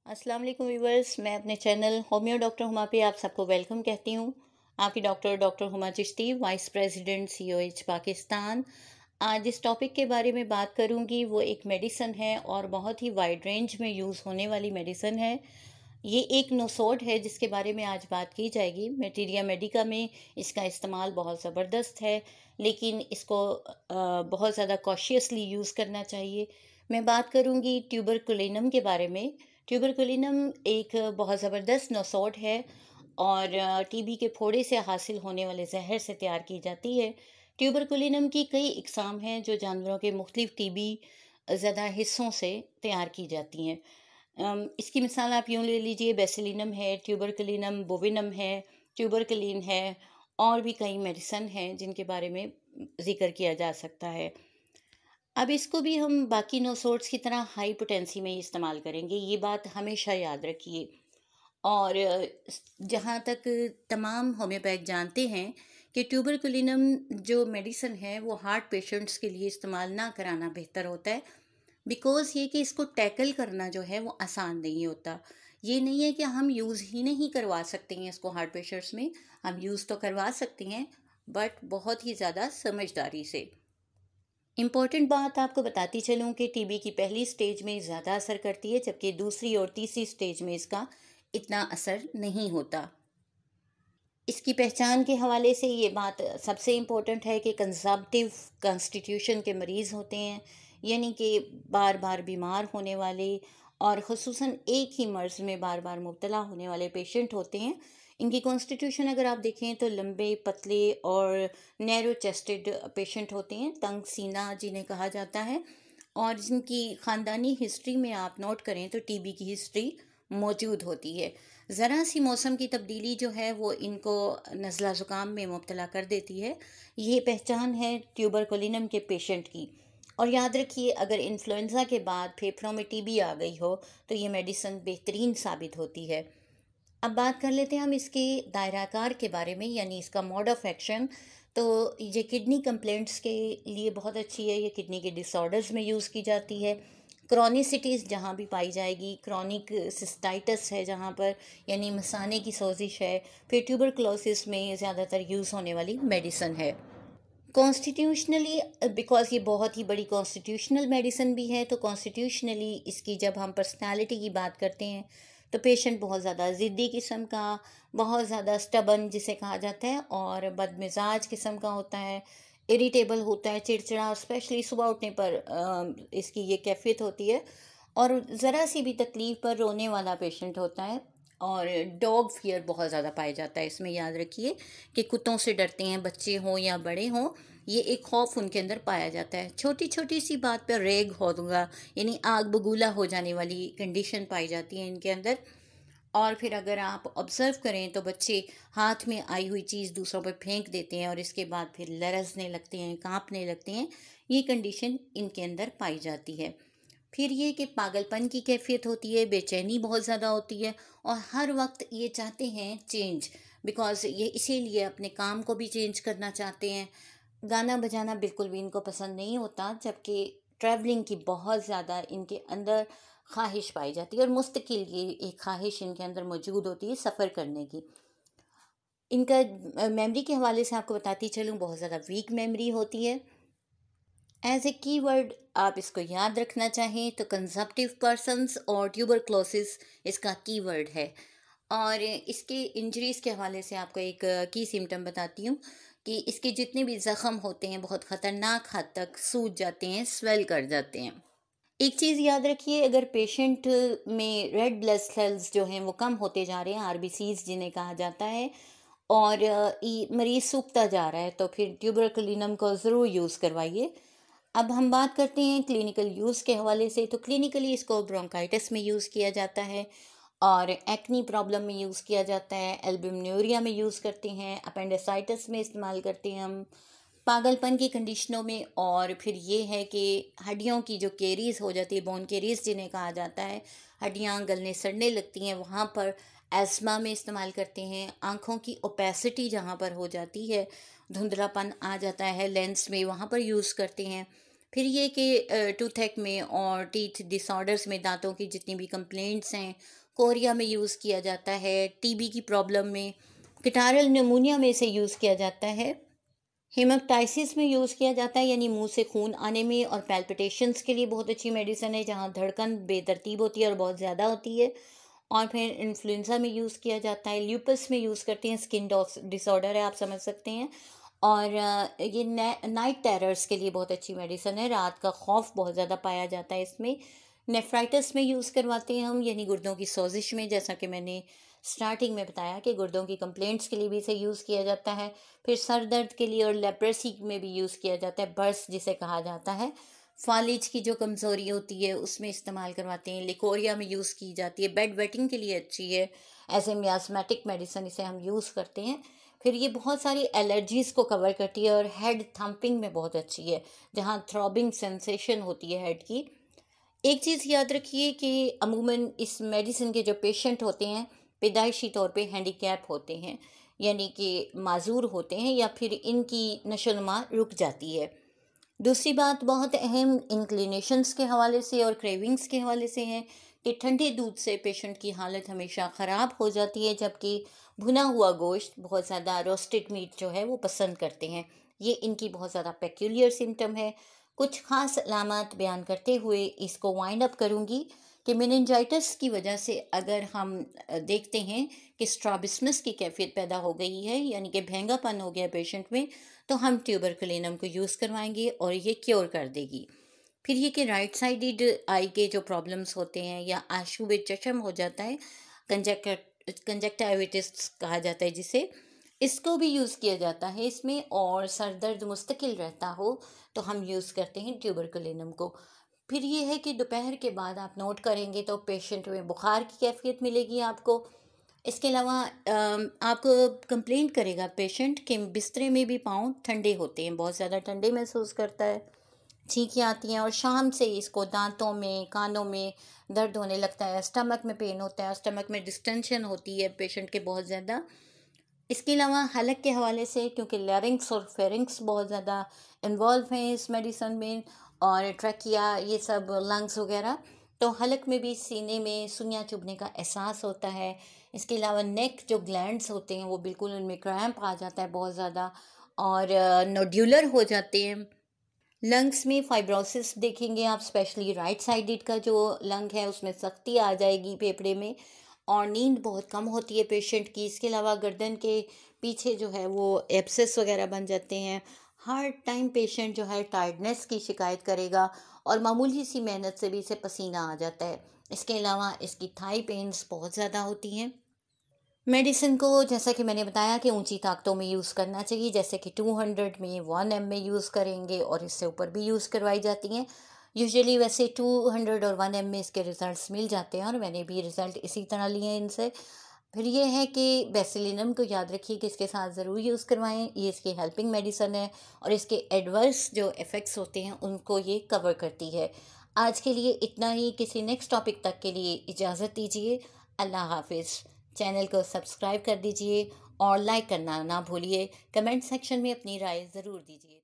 अस्सलाम वालेकुम व्यूवर्स, मैं अपने चैनल होमियो डॉक्टर हुमा पे आप सबको वेलकम कहती हूँ। आपकी doctor Huma Chishti, vice president COH Pakistan. आज जिस टॉपिक के बारे में बात करूँगी वो एक मेडिसन है और बहुत ही वाइड रेंज में यूज़ होने वाली मेडिसन है। ये एक नोसोड है जिसके बारे में आज बात की जाएगी। मटीरिया मेडिका में इसका इस्तेमाल बहुत ज़बरदस्त है, लेकिन इसको बहुत ज़्यादा कॉशियसली यूज़ करना चाहिए। मैं बात करूँगी ट्यूबरकुलिनम के बारे में। ट्यूबरकुलिनम एक बहुत ज़बरदस्त नोसोड है और टीबी के फोड़े से हासिल होने वाले जहर से तैयार की जाती है। ट्यूबरकुलिनम की कई इकसाम हैं जो जानवरों के मुख्तलिफ टीबी ज़्यादा हिस्सों से तैयार की जाती हैं। इसकी मिसाल आप यूँ ले लीजिए, बेसिलिनम है, ट्यूबरकुलिनम बोविनम है, ट्यूबरकुलिन है और भी कई मेडिसन हैं जिनके बारे में ज़िक्र किया जा सकता है। अब इसको भी हम बाकी नोसोड्स की तरह हाई पोटेंसी में ही इस्तेमाल करेंगे, ये बात हमेशा याद रखिए। और जहाँ तक तमाम होम्योपैथ जानते हैं कि ट्यूबरकुलिनम जो मेडिसन है वो हार्ट पेशेंट्स के लिए इस्तेमाल ना कराना बेहतर होता है। बिकॉज़ ये कि इसको टैकल करना जो है वो आसान नहीं होता। ये नहीं है कि हम यूज़ ही नहीं करवा सकते हैं इसको हार्ट पेशेंट्स में, हम यूज़ तो करवा सकते हैं बट बहुत ही ज़्यादा समझदारी से। इम्पॉर्टेंट बात आपको बताती चलूँ कि टीबी की पहली स्टेज में ज़्यादा असर करती है, जबकि दूसरी और तीसरी स्टेज में इसका इतना असर नहीं होता। इसकी पहचान के हवाले से ये बात सबसे इम्पोर्टेंट है कि कंजम्पटिव कॉन्स्टिट्यूशन के मरीज़ होते हैं, यानी कि बार बार बीमार होने वाले और ख़ुसूसन एक ही मर्ज़ में बार बार मुब्तला होने वाले पेशेंट होते हैं। इनकी कॉन्स्टिट्यूशन अगर आप देखें तो लंबे, पतले और नैरो चेस्टेड पेशेंट होते हैं, तंग सीना जिन्हें कहा जाता है। और जिनकी ख़ानदानी हिस्ट्री में आप नोट करें तो टीबी की हिस्ट्री मौजूद होती है। ज़रा सी मौसम की तब्दीली जो है वो इनको नज़ला ज़ुकाम में मुब्तला कर देती है। ये पहचान है ट्यूबरकुलिनम के पेशेंट की। और याद रखिए, अगर इन्फ्लुएंज़ा के बाद फेफड़ों में टीबी आ गई हो तो ये मेडिसिन बेहतरीन साबित होती है। अब बात कर लेते हैं हम इसके दायराकार के बारे में, यानी इसका मोड ऑफ एक्शन। तो ये किडनी कंप्लेंट्स के लिए बहुत अच्छी है, ये किडनी के डिसऑर्डर्स में यूज़ की जाती है। क्रॉनिसिटीज़ जहाँ भी पाई जाएगी, क्रॉनिक सिस्टाइटिस है जहाँ पर, यानी मसाने की सोजिश है, फिर ट्यूबरकुलोसिस में ज़्यादातर यूज़ होने वाली मेडिसन है। कॉन्स्टिट्यूशनली, बिकॉज़ ये बहुत ही बड़ी कॉन्स्टिट्यूशनल मेडिसिन भी है, तो कॉन्स्टिट्यूशनली इसकी जब हम पर्सनालिटी की बात करते हैं तो पेशेंट बहुत ज़्यादा ज़िद्दी किस्म का, बहुत ज़्यादा स्टबन जिसे कहा जाता है, और बदमिजाज किस्म का होता है, इरिटेबल होता है, चिड़चिड़ा, और स्पेशली सुबह उठने पर इसकी ये कैफियत होती है। और ज़रा सी भी तकलीफ़ पर रोने वाला पेशेंट होता है। और डॉग फियर बहुत ज़्यादा पाया जाता है इसमें। याद रखिए कि कुत्तों से डरते हैं, बच्चे हों या बड़े हों, ये एक खौफ उनके अंदर पाया जाता है। छोटी छोटी सी बात पर रेग होगा, यानी आग बगूला हो जाने वाली कंडीशन पाई जाती है इनके अंदर। और फिर अगर आप ऑब्ज़र्व करें तो बच्चे हाथ में आई हुई चीज़ दूसरों पर फेंक देते हैं और इसके बाद फिर लरजने लगते हैं, कांपने लगते हैं। ये कंडीशन इनके अंदर पाई जाती है। फिर ये कि पागलपन की कैफियत होती है, बेचैनी बहुत ज़्यादा होती है और हर वक्त ये चाहते हैं चेंज, बिकॉज़ ये इसीलिए अपने काम को भी चेंज करना चाहते हैं। गाना बजाना बिल्कुल भी इनको पसंद नहीं होता, जबकि ट्रैवलिंग की बहुत ज़्यादा इनके अंदर ख्वाहिश पाई जाती है और मुस्तकिल ये एक ख्वाहिश इनके अंदर मौजूद होती है सफ़र करने की। इनका मेमोरी के हवाले से आपको बताती चलूँ, बहुत ज़्यादा वीक मेमोरी होती है। एज ए कीवर्ड आप इसको याद रखना चाहें तो कंजप्टिव पर्सन्स और ट्यूबरक्लोसिस इसका कीवर्ड है। और इसके इंजरीज़ के हवाले से आपको एक की सिम्टम बताती हूँ कि इसके जितने भी ज़ख़म होते हैं बहुत ख़तरनाक हद तक सूज जाते हैं, स्वेल कर जाते हैं। एक चीज़ याद रखिए, अगर पेशेंट में रेड ब्लड सेल्स जो हैं वो कम होते जा रहे हैं, आरबीसीज जिन्हें कहा जाता है, और मरीज़ सूखता जा रहा है, तो फिर ट्यूबरकुलिनम को ज़रूर यूज़ करवाइए। अब हम बात करते हैं क्लिनिकल यूज़ के हवाले से। तो क्लिनिकली इसको ब्रोंकाइटिस में यूज़ किया जाता है और एक्नी प्रॉब्लम में यूज़ किया जाता है, एल्ब्यूमिनूरिया में यूज़ करते हैं, अपेंडिसाइटिस में इस्तेमाल करते हैं हम, पागलपन की कंडीशनों में। और फिर ये है कि हड्डियों की जो केरीज हो जाती है, बोन केरीज जिन्हें कहा जाता है, हड्डियाँ गलने सड़ने लगती हैं, वहाँ पर एस्मा में इस्तेमाल करते हैं। आँखों की ओपेसिटी जहाँ पर हो जाती है, धुंधलापन आ जाता है लेंस में, वहाँ पर यूज़ करते हैं। फिर ये कि टूथेक में और टीथ डिसऑर्डर्स में दांतों की जितनी भी कंप्लेंट्स हैं, कोरिया में यूज़ किया जाता है, टीबी की प्रॉब्लम में, गिटारल निमोनिया में इसे यूज़ किया जाता है, हेमेप्टाइसिस में यूज़ किया जाता है यानी मुंह से खून आने में, और पैल्पिटेशंस के लिए बहुत अच्छी मेडिसिन है जहाँ धड़कन बेतरतीब होती है और बहुत ज़्यादा होती है। और फिर इन्फ्लुएंजा में यूज़ किया जाता है, ल्यूपस में यूज़ करते हैं, स्किन डिसऑर्डर है, आप समझ सकते हैं। और ये नाइट टेरर्स के लिए बहुत अच्छी मेडिसिन है, रात का खौफ बहुत ज़्यादा पाया जाता है इसमें। नेफ्राइटिस में यूज़ करवाते हैं हम, यानी गुर्दों की सोजिश में, जैसा कि मैंने स्टार्टिंग में बताया कि गुर्दों की कंप्लेंट्स के लिए भी इसे यूज़ किया जाता है। फिर सर दर्द के लिए और लेप्रेसी में भी यूज़ किया जाता है, बर्स जिसे कहा जाता है। फालिज की जो कमज़ोरी होती है उसमें इस्तेमाल करवाते हैं, लिकोरिया में यूज़ की जाती है, बेड वेटिंग के लिए अच्छी है, एज ए मियास्मेटिक मेडिसिन इसे हम यूज़ करते हैं। फिर ये बहुत सारी एलर्जीज़ को कवर करती है और हेड थम्पिंग में बहुत अच्छी है, जहाँ थ्रॉबिंग सेंसेशन होती है हेड की। एक चीज़ याद रखिए कि अमूमन इस मेडिसिन के जो पेशेंट होते हैं पैदाइशी तौर पे हैंडीकैप होते हैं, यानी कि माजूर होते हैं या फिर इनकी नशोनुमा रुक जाती है। दूसरी बात बहुत अहम इंक्लिनेशंस के हवाले से और क्रेविंग्स के हवाले से है कि ठंडे दूध से पेशेंट की हालत हमेशा ख़राब हो जाती है, जबकि भुना हुआ गोश्त, बहुत ज़्यादा रोस्टेड मीट जो है वो पसंद करते हैं। ये इनकी बहुत ज़्यादा पेक्यूलियर सिम्टम है। कुछ ख़ास अलामत बयान करते हुए इसको वाइंड अप करूँगी कि मेनिंजाइटिस की वजह से अगर हम देखते हैं कि स्ट्रैबिस्मस की कैफियत पैदा हो गई है, यानी कि भेंगापन हो गया पेशेंट में, तो हम ट्यूबरकुलिनम को यूज़ करवाएंगे और ये क्योर कर देगी। फिर ये कि राइट साइडेड आई के जो प्रॉब्लम्स होते हैं या आंसू में चशम हो जाता है, कंजक्टिविटिस कहा जाता है जिसे, इसको भी यूज़ किया जाता है इसमें। और सर दर्द मुस्तकिल रहता हो तो हम यूज़ करते हैं ट्यूबरकुलिनम को। फिर ये है कि दोपहर के बाद आप नोट करेंगे तो पेशेंट में बुखार की कैफियत मिलेगी आपको। इसके अलावा आपको कंप्लेंट करेगा पेशेंट कि बिस्तरे में भी पाँव ठंडे होते हैं, बहुत ज़्यादा ठंडे महसूस करता है, छींकें आती हैं, और शाम से इसको दांतों में, कानों में दर्द होने लगता है, स्टमक में पेन होता है, स्टमक में डिस्टेंशन होती है पेशेंट के बहुत ज़्यादा। इसके अलावा हलक के हवाले से, क्योंकि लैरिंक्स और फेरिंक्स बहुत ज़्यादा इन्वॉल्व हैं इस मेडिसिन में, और ट्रकिया, ये सब लंग्स वगैरह, तो हलक में भी सीने में सुइयां चुभने का एहसास होता है। इसके अलावा नेक जो ग्लैंड्स होते हैं वो बिल्कुल उनमें क्रैम्प आ जाता है बहुत ज़्यादा, और नोड्यूलर हो जाते हैं। लंग्स में फाइब्रोसिस देखेंगे आप, स्पेशली राइट साइडेड का जो लंग है उसमें सख्ती आ जाएगी फेफड़े में, और नींद बहुत कम होती है पेशेंट की। इसके अलावा गर्दन के पीछे जो है वो एब्सेस वगैरह बन जाते हैं। हर टाइम पेशेंट जो है टायर्डनेस की शिकायत करेगा, और मामूली सी मेहनत से भी इसे पसीना आ जाता है। इसके अलावा इसकी थाई पेन्स बहुत ज़्यादा होती हैं। मेडिसिन को जैसा कि मैंने बताया कि ऊंची ताकतों में यूज़ करना चाहिए, जैसे कि 200 में 1 में यूज़ करेंगे, और इससे ऊपर भी यूज़ करवाई जाती हैं। यूजुअली वैसे 200 और 1 में इसके रिज़ल्ट्स मिल जाते हैं, और मैंने भी रिज़ल्ट इसी तरह लिए हैं इनसे। फिर ये है कि बेसिलिनम को याद रखिए कि इसके साथ ज़रूर यूज़ करवाएं, ये इसकी हेल्पिंग मेडिसिन है, और इसके एडवर्स जो इफ़ेक्ट्स होते हैं उनको ये कवर करती है। आज के लिए इतना ही, किसी नेक्स्ट टॉपिक तक के लिए इजाज़त दीजिए। अल्लाह हाफिज़। चैनल को सब्सक्राइब कर दीजिए और लाइक करना ना भूलिए। कमेंट सेक्शन में अपनी राय ज़रूर दीजिए।